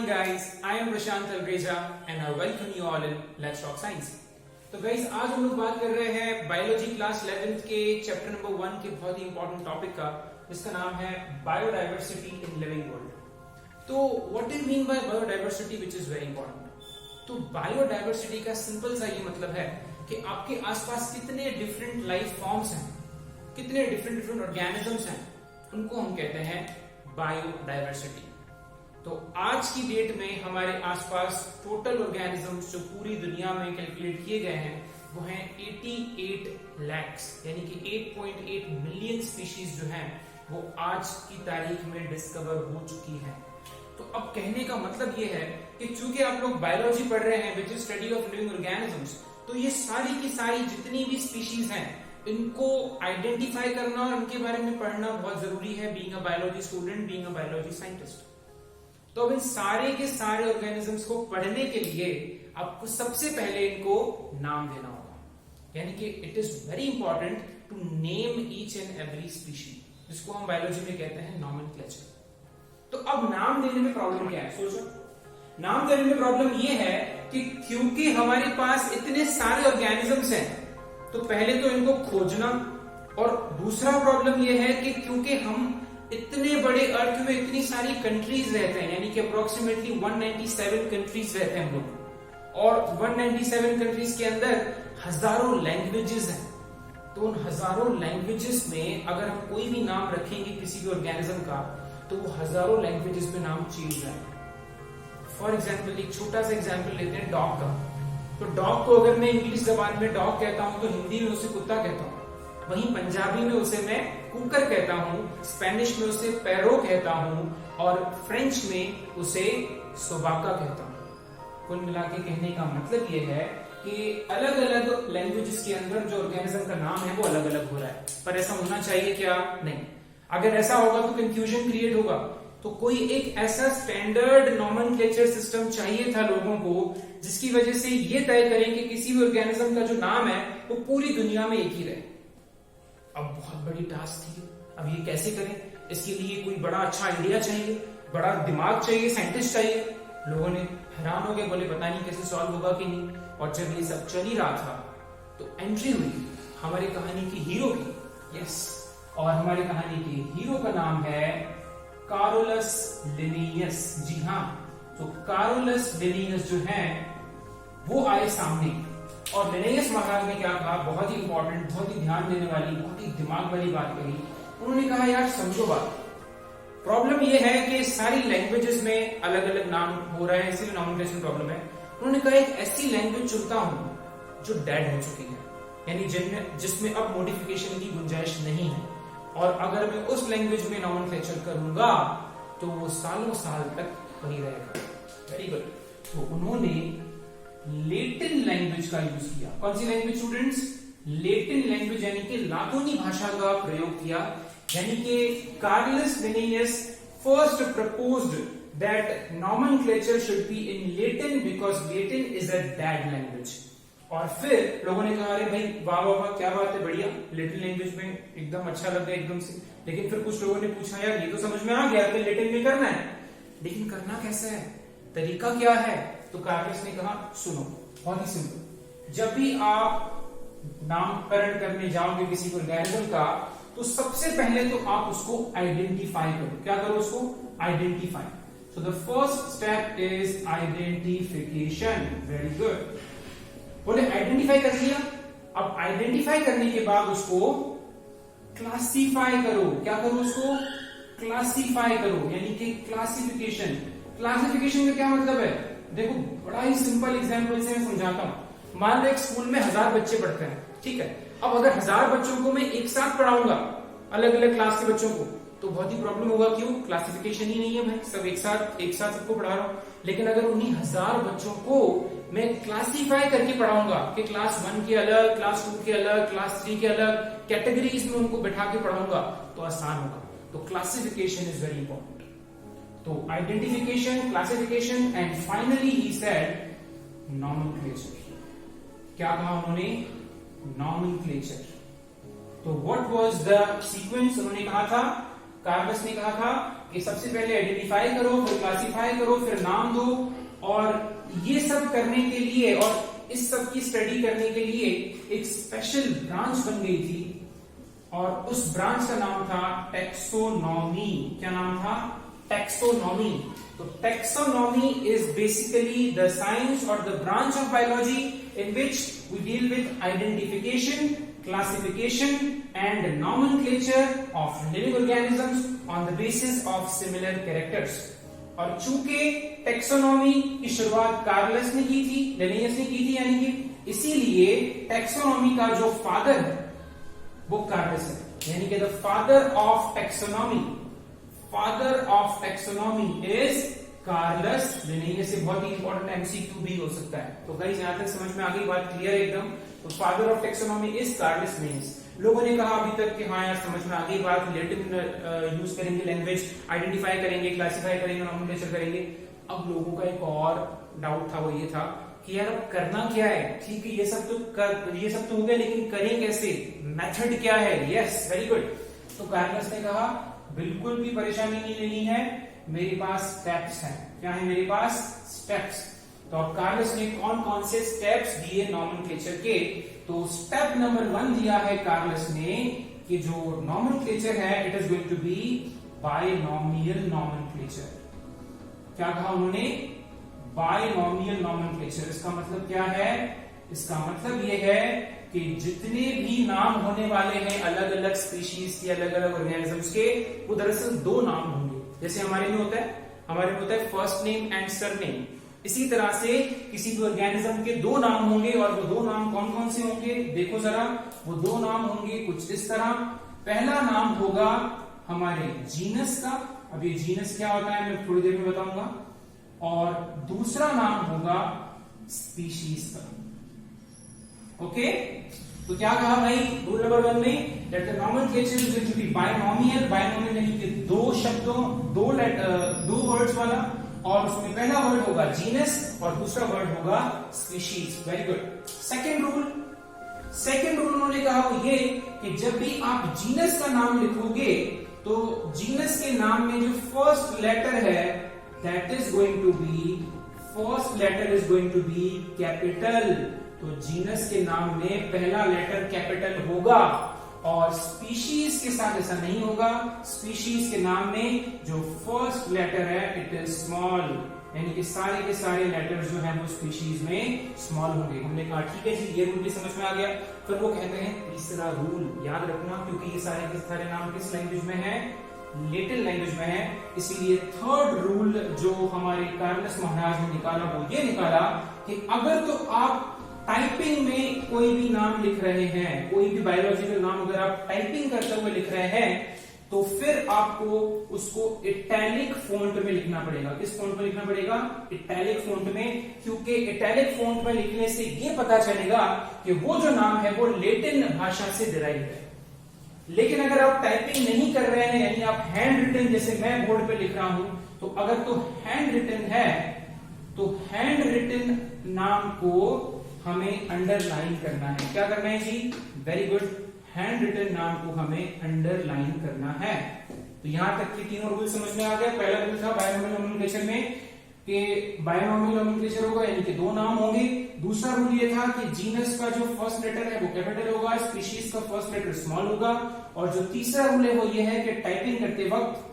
morning guys, I am Prashant Talreja and I welcome you all in Let's Talk Science। तो guys आज हम लोग बात कर रहे हैं बायोलॉजी क्लास 11th के चैप्टर नंबर 1 के बहुत ही इंपॉर्टेंट टॉपिक का, जिसका नाम है बायोडाइवर्सिटी इन लिविंग वर्ल्ड। तो what is mean by biodiversity which is very important. तो बायोडाइवर्सिटी का सिंपल सा ये मतलब है कि आपके आसपास कितने डिफरेंट लाइफ फॉर्म्स हैं, कितने डिफरेंट ऑर्गेनिजम्स हैं, उनको हम कहते हैं बायोडाइवर्सिटी। तो आज की डेट में हमारे आसपास टोटल ऑर्गेनिजम्स जो पूरी दुनिया में कैलकुलेट किए गए हैं वो हैं 88 lakhs, यानी कि 8.8 मिलियन स्पीशीज जो हैं वो आज की तारीख में डिस्कवर हो चुकी हैं। तो अब कहने का मतलब ये है कि चूंकि आप लोग बायोलॉजी पढ़ रहे हैं which is study of living organisms, तो ये सारी की सारी जितनी भी स्पीशीज हैं इनको आइडेंटिफाई करना और इनके बारे में पढ़ना बहुत जरूरी है, being a biology student, being a biology scientist. तो अब इन सारे के सारे ऑर्गेनिजम्स को पढ़ने के लिए आपको सबसे पहले इनको नाम देना होगा, यानी कि it is very important to name each and every species, जिसको हम बायोलॉजी में कहते हैं नॉमेनक्लेचर। तो अब नाम देने में प्रॉब्लम क्या है, सोचो। नाम देने में प्रॉब्लम ये है कि क्योंकि हमारे पास इतने सारे ऑर्गेनिजम्स हैं तो पहले तो इनको खोजना, और दूसरा प्रॉब्लम ये है कि क्योंकि हम इतने बड़े अर्थ में इतनी सारी कंट्रीज रहते हैं, यानी कि अप्रोक्सीमेटली 197 कंट्रीज रहते हैं हम लोग, और 197 कंट्रीज के अंदर हजारों लैंग्वेजेस हैं। तो उन हजारों लैंग्वेजेस में अगर हम कोई भी नाम रखेंगे किसी भी ऑर्गेनिज्म का तो वो हजारों लैंग्वेजेस में नाम चेंज आएगा। फॉर एग्जाम्पल एक छोटा सा एग्जाम्पल लेते हैं डॉग का। तो डॉग को अगर मैं इंग्लिश जबान में डॉग कहता हूं तो हिंदी में उसे कुत्ता कहता हूं, वहीं पंजाबी में उसे मैं कुकर कहता हूं, स्पेनिश में उसे पैरो कहता हूं और फ्रेंच में उसे सोबाका कहता हूं। कुल मिला के कहने का मतलब यह है कि अलग अलग लैंग्वेजेस के अंदर जो ऑर्गेनिज्म का नाम है वो अलग अलग हो रहा है, पर ऐसा होना चाहिए क्या? नहीं। अगर ऐसा होगा तो कंफ्यूजन क्रिएट होगा। तो कोई एक ऐसा स्टैंडर्ड नॉमेनक्लेचर सिस्टम चाहिए था लोगों को जिसकी वजह से ये तय करें कि किसी भी ऑर्गेनिज्म का जो नाम है वो पूरी दुनिया में एक ही रहे। अब बहुत बड़ी टास्क थी, अब ये कैसे करें? इसके लिए कोई बड़ा अच्छा आइडिया चाहिए, बड़ा दिमाग चाहिए, साइंटिस्ट चाहिए। लोगों ने हैरान हो गए, बोले पता नहीं कैसे सॉल्व होगा कि नहीं। और जब ये सब चल ही रहा था तो एंट्री हुई हमारी कहानी की हीरो की। यस, और हमारी कहानी के हीरो का नाम है कार्ोलस लिनियस। जी हाँ, तो कार्ोलस लिनियस जो है वो आए सामने, और लिनियस महाराज ने क्या कहा, बहुत ही इंपॉर्टेंट, बहुत ही ध्यान देने वाली, बहुत ही दिमाग वाली बात कही। उन्होंने कहा यार समझो बात, प्रॉब्लम ये है कि सारी लैंग्वेजेस में अलग अलग नाम हो रहे हैं, इसीलिए नॉमेनक्लेचर प्रॉब्लम है। उन्होंने कहा एक ऐसी लैंग्वेज चुनता हूं जो डेड हो चुकी है, यानी जिसमें अब मॉडिफिकेशन की गुंजाइश नहीं है, और अगर मैं उस लैंग्वेज में नॉमेनक्लेचर करूंगा तो वो सालों साल तक वही रहेगा। Very good. तो उन्होंने लेटिन लैंग्वेज का यूज किया। कौन सी लैंग्वेज स्टूडेंट्स? लेटिन लैंग्वेज, यानी कि लातोनी भाषा का प्रयोग किया। यानी कि Carolus Linnaeus first proposed that nomenclature should be in Latin because Latin is a dead language. और फिर लोगों ने कहा अरे भाई वाह वाह वाह, क्या बात है, बढ़िया, लेटिन लैंग्वेज में एकदम अच्छा लग गया एकदम से। लेकिन फिर कुछ लोगों ने पूछा यार ये तो समझ में आ गया कि लेटिन में करना है, लेकिन करना कैसे है, तरीका क्या है? तो कार्लस ने कहा सुनो, बहुत ही सिंपल, जब भी आप नामकरण करने जाओगे किसी ऑर्गेनिज्म का तो सबसे पहले तो आप उसको आइडेंटिफाई करो। क्या करो? उसको identify. So the first step is identification. Very good. बोले आइडेंटिफाई कर लिया, अब आइडेंटिफाई करने के बाद उसको क्लासिफाई करो। क्या करो? उसको क्लासिफाई करो, यानी कि क्लासिफिकेशन। क्लासिफिकेशन का क्या मतलब है? देखो बड़ा ही सिंपल एग्जांपल से मैं समझाता हूं। मान लो एक स्कूल में 1000 बच्चे पढ़ते हैं, ठीक है। अब अगर 1000 बच्चों को मैं एक साथ पढ़ाऊंगा, अलग अलग क्लास के बच्चों को, तो बहुत ही प्रॉब्लम होगा। क्यों? क्लासिफिकेशन ही नहीं है भाई, सब एक साथ सबको पढ़ा रहा हूं। लेकिन अगर उन्हीं 1000 बच्चों को मैं क्लासिफाई करके पढ़ाऊंगा कि क्लास 1 के अलग, क्लास 2 के अलग, क्लास 3 के अलग, कैटेगरीज में उनको बैठा के पढ़ाऊंगा तो आसान होगा। तो क्लासिफिकेशन इज वेरी इंपॉर्टेंट। तो identification, classification and finally he said nomenclature. क्या कहा उन्होंने? नॉमेनक्लेचर। तो व्हाट वाज द सीक्वेंस? उन्होंने कहा था, कार्लस ने कहा था कि सबसे पहले आइडेंटिफाई करो, फिर क्लासिफाई करो, फिर नाम दो। और ये सब करने के लिए और इस सब की स्टडी करने के लिए एक स्पेशल ब्रांच बन गई थी और उस ब्रांच का नाम था टैक्सोनॉमी। क्या नाम था? टैक्सोनॉमी। तो taxonomy is basically the science और the branch of biology in which we deal with identification, classification and nomenclature of living organisms on the basis of similar characters। और चूंकि टैक्सोनॉमी की शुरुआत कार्लस ने की थी, लिनियस ने की थी, यानी कि इसीलिए टैक्सोनॉमी का जो फादर है वो कार्लस है, यानी कि the father of taxonomy, father of taxonomy is Carolus Linnaeus. से बहुत ही इंपॉर्टेंट एमसीक्यू भी हो सकता है। तो गाइस यहां तक समझ में आ गई बात? क्लियर है एकदम? तो father of taxonomy is Carolus Linnaeus. लोगों ने कहा अभी तक कि हाँ यार समझ में आ गई बात, रिलेटिव यूज करेंगे, लैंग्वेज आइडेंटिफाई करेंगे, क्लासिफाई करेंगे, नॉमेनक्लेचर करेंगे। अब लोगों का एक और डाउट था, वो ये था कि यार अब करना क्या है? ठीक है, ये सब तो हो गया, लेकिन करें कैसे? मेथड क्या है? Yes, very good. तो कार्लस ने कहा बिल्कुल भी परेशानी नहीं लेनी है, मेरे पास स्टेप्स हैं। क्या है मेरे पास? स्टेप्स। तो अब कार्लस ने कौन कौन से स्टेप्स दिए नॉमेनक्लेचर के? तो स्टेप नंबर 1 दिया है कार्लस ने कि जो नॉमेनक्लेचर है it is going to be binomial nomenclature. क्या कहा उन्होंने? Binomial nomenclature. इसका मतलब क्या है? इसका मतलब यह है कि जितने भी नाम होने वाले हैं अलग अलग स्पीशीज के, अलग अलग ऑर्गेनिजम्स के, वो दरअसल 2 नाम होंगे। जैसे हमारे में होता है फर्स्ट नेम एंड सरनेम। इसी तरह से किसी भी ऑर्गेनिज्म के 2 नाम होंगे और वो 2 नाम कौन कौन से होंगे? देखो जरा, वो 2 नाम होंगे कुछ इस तरह। पहला नाम होगा हमारे जीनस का, अब ये जीनस क्या होता है मैं थोड़ी देर में बताऊंगा। और दूसरा नाम होगा स्पीशीज का। ओके, तो क्या कहा भाई रूल नंबर 1 में? That the nomenclature is going to be binomial. Binomial यानी कि 2 शब्दों, 2 वर्ड्स वाला, और उसमें पहला वर्ड होगा जीनस और दूसरा वर्ड होगा species. Very good. Second rule उन्होंने कहा वो ये कि जब भी आप जीनस का नाम लिखोगे तो जीनस के नाम में जो फर्स्ट लेटर है that is going to be, first letter is going to be capital. तो जीनस के नाम में पहला लेटर कैपिटल होगा और स्पीशीज के साथ ऐसा नहीं होगा। स्पीशीज के नाम में जो फर्स्ट लेटर है इट इज स्मॉल, यानी कि सारे के सारे लेटर्स जो है वो स्पीशीज में स्मॉल होंगे। हमने कहा ठीक है जी, ये रूल भी समझ में आ गया। फिर वो कहते हैं तीसरा रूल याद रखना, क्योंकि ये सारे के सारे नाम किस लैंग्वेज में है? लैटिन लैंग्वेज में है। इसीलिए थर्ड रूल जो हमारे कार्लस महाराज ने निकाला वो ये निकाला कि अगर तो आप टाइपिंग में कोई भी नाम लिख रहे हैं, कोई भी बायोलॉजिकल नाम अगर आप टाइपिंग करते हुए लिख रहे हैं, तो फिर आपको उसको इटैलिक फॉन्ट में लिखना पड़ेगा। किस फॉन्ट में लिखना पड़ेगा? इटैलिक फॉन्ट में, क्योंकि इटैलिक फॉन्ट में लिखने से ये पता चलेगा कि वो जो नाम है वो लैटिन भाषा से डिराइव है। लेकिन अगर आप टाइपिंग नहीं कर रहे हैं, यानी आप हैंड रिटन, जैसे मैं बोर्ड पे लिख रहा हूं, तो अगर तो हैंड रिटन है तो हैंड रिटन नाम को हमें अंडरलाइन करना है। क्या करना है जी? Very good. हैंड रिटन नाम को हमें अंडरलाइन करना है। तो यहां तक के तीनों रूल समझ में आ गया। पहला रूल था बायनॉमियल नॉमेनक्लेचर में कि बायनॉमियल नॉमेनक्लेचर होगा, यानी कि 2 नाम होंगे। दूसरा रूल ये था कि जीनस का जो फर्स्ट लेटर है वो कैपिटल होगा, स्पीशीज का फर्स्ट लेटर स्मॉल होगा। और जो तीसरा रूल है वो ये है कि टाइपिंग करते वक्त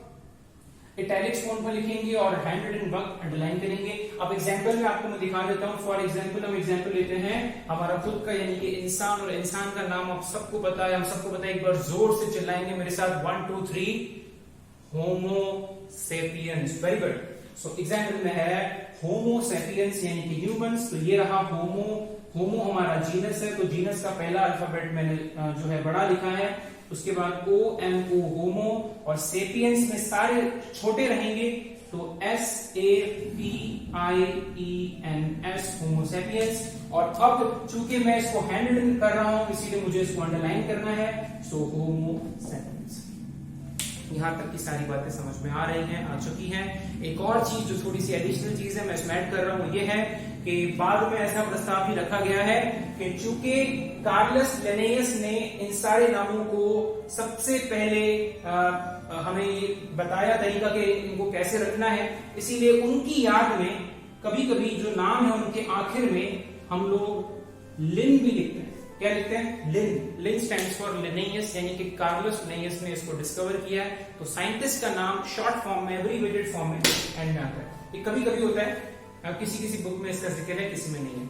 इटैलिक्स फॉन्ट में लिखेंगे और हैंड रिटन वक्त अंडरलाइन करेंगे। अब एग्जांपल में आपको मैं दिखा देता हूं। फॉर एग्जांपल हम एग्जांपल लेते हैं हमारा खुद का, यानी कि इंसान, और इंसान का नाम आप सबको पता है, हम सबको पता है। एक बार जोर से चिल्लाएंगे मेरे साथ, 1 2 3, homo sapiens. Very good. So example में है होमो सेपियंस यानी कि ह्यूमंस। तो ये रहा होमो। होमो हमारा जीनस है, तो जीनस का पहला अल्फाबेट मैंने जो है बड़ा लिखा है। उसके बाद OMO होमो, और सेपियंस में सारे छोटे रहेंगे, तो SAPIENS होमो सेपियंस। और अब चूंकि मैं इसको हैंड रिटन कर रहा हूं इसीलिए मुझे इसको अंडरलाइन करना है, सो होमो सेपियंस। यहां तक की सारी बातें समझ में आ रही हैं, आ चुकी हैं। एक और चीज जो थोड़ी सी एडिशनल चीज है मैं इसमें ऐड कर रहा हूं, ये है कि बाद में ऐसा प्रस्ताव भी रखा गया है कि चूंकि कार्लस लिनेयस ने इन सारे नामों को सबसे पहले हमें बताया तरीका कि इनको कैसे रखना है, इसीलिए उनकी याद में कभी कभी जो नाम है उनके आखिर में हम लोग लिन भी लिखते हैं। क्या लिखते हैं? लिन। लिन स्टैंड्स फॉर लिनेयस, यानी कि कार्लस लिनेयस ने इसको डिस्कवर किया है। तो साइंटिस्ट का नाम शॉर्ट फॉर्म में, एब्रिविएटेड फॉर्म में एंड में आता है। ये कभी कभी होता है, किसी किसी बुक में इसका जिक्र है, किसी में नहीं है।